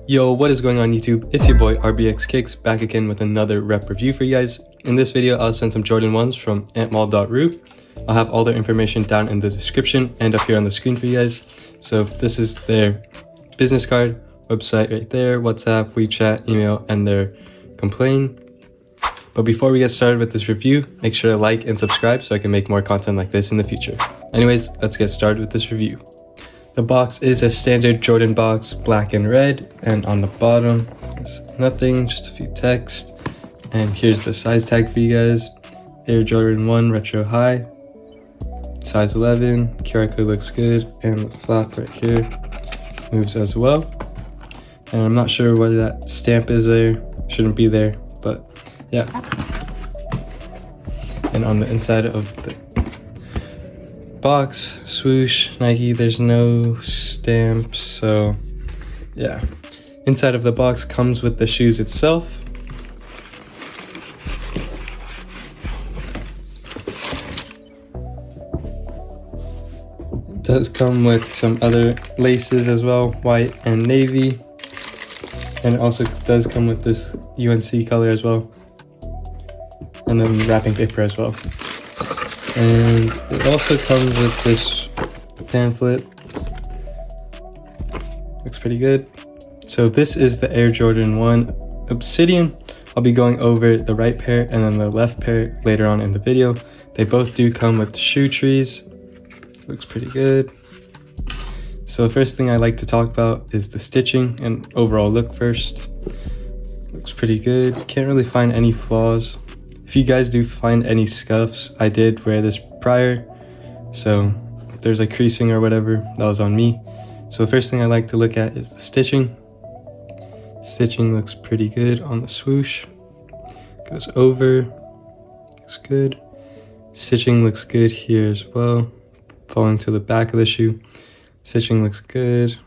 Yo, what is going on YouTube? It's your boy RBX Kicks back again with another rep review for you guys. In this video, I'll send some Jordan 1s from antmall.ru. I'll have all their information down in the description and up here on the screen for you guys. So this is their business card, website right there, WhatsApp, WeChat, email, and their complaint. But before we get started with this review, make sure to like and subscribe so I can make more content like this in the future. Anyways, let's get started with this review. The box is a standard Jordan box, black and red, and on the bottom is nothing, just a few text. And here's the size tag for you guys. Air Jordan 1 Retro High, size 11, QR code looks good, and the flap right here moves as well. And I'm not sure why that stamp is there, shouldn't be there, but yeah. And on the inside of the box, swoosh, Nike, there's no stamp, so yeah. Inside of the box comes with the shoes itself. It does come with some other laces as well, white and navy. And it also does come with this UNC color as well. And then wrapping paper as well. And it also comes with this pamphlet. Looks pretty good. So this is the Air Jordan 1 Obsidian. I'll be going over the right pair and then the left pair later on in the video. They both do come with shoe trees. Looks pretty good. So the first thing I like to talk about is the stitching and overall look first. Looks pretty good. Can't really find any flaws. If you guys do find any scuffs, I did wear this prior, so if there's like creasing or whatever, that was on me. So the first thing I like to look at is the stitching. Stitching looks pretty good on the swoosh. Goes over, looks good. Stitching looks good here as well. Falling to the back of the shoe. Stitching looks good,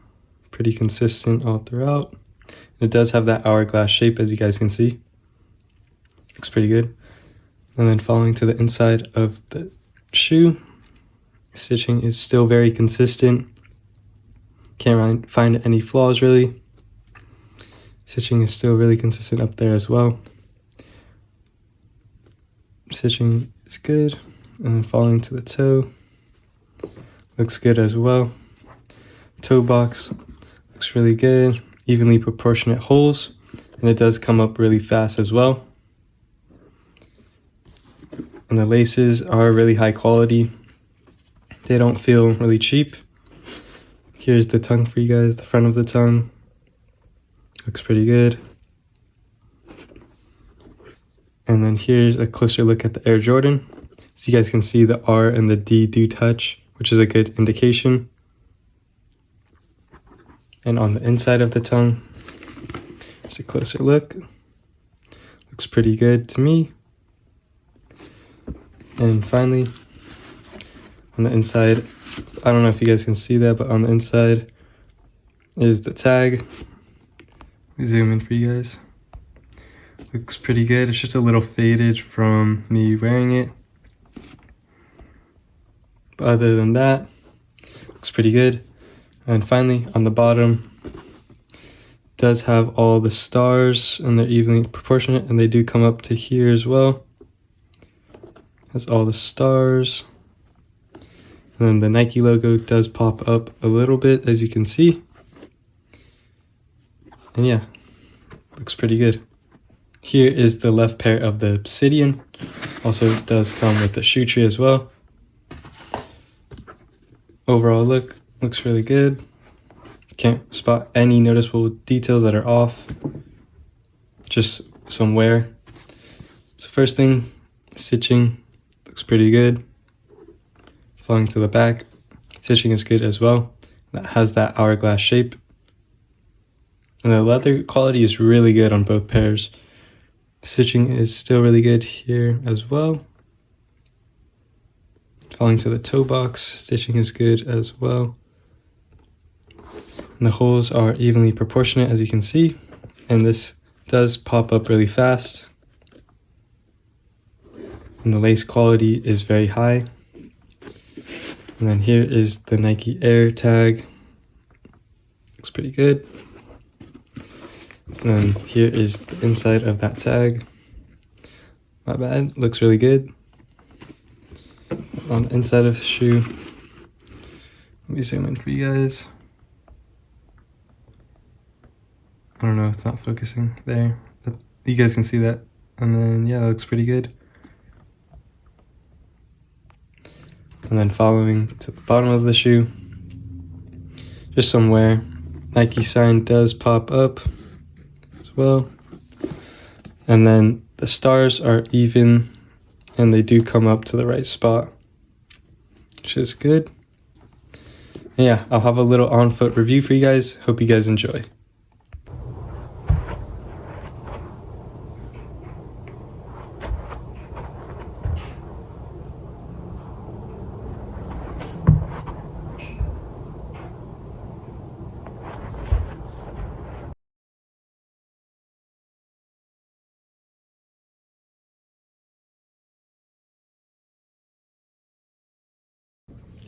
pretty consistent all throughout. It does have that hourglass shape, as you guys can see. Looks pretty good. And then following to the inside of the shoe, stitching is still very consistent. Can't find any flaws really. Stitching is still really consistent up there as well. Stitching is good. And then following to the toe, looks good as well. Toe box looks really good. Evenly proportionate holes, and it does come up really fast as well. And the laces are really high quality. They don't feel really cheap. Here's the tongue for you guys, the front of the tongue. Looks pretty good. And then here's a closer look at the Air Jordan. So you guys can see the R and the D do touch, which is a good indication. And on the inside of the tongue, here's a closer look. Looks pretty good to me. And finally, on the inside, I don't know if you guys can see that, but on the inside is the tag. Let me zoom in for you guys. Looks pretty good. It's just a little faded from me wearing it. But other than that, looks pretty good. And finally, on the bottom, does have all the stars, and they're evenly proportionate, and they do come up to here as well. Has all the stars. And then the Nike logo does pop up a little bit, as you can see. And yeah, looks pretty good. Here is the left pair of the Obsidian. Also does come with the shoe tree as well. Overall look looks really good. Can't spot any noticeable details that are off. Just some wear. So first thing, stitching looks pretty good. Falling to the back, stitching is good as well. That has that hourglass shape. And the leather quality is really good on both pairs. Stitching is still really good here as well. Falling to the toe box, stitching is good as well. And the holes are evenly proportionate, as you can see. And this does pop up really fast. And the lace quality is very high. And then here is the Nike Air tag. Looks pretty good. And then here is the inside of that tag. My bad, looks really good. On the inside of the shoe, let me zoom in for you guys. I don't know, it's not focusing there, but you guys can see that. And then, yeah, it looks pretty good. And then following to the bottom of the shoe, just somewhere, Nike sign does pop up as well. And then the stars are even, and they do come up to the right spot, which is good. And yeah, I'll have a little on-foot review for you guys. Hope you guys enjoy.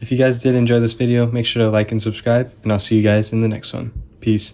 If you guys did enjoy this video, make sure to like and subscribe, and I'll see you guys in the next one. Peace.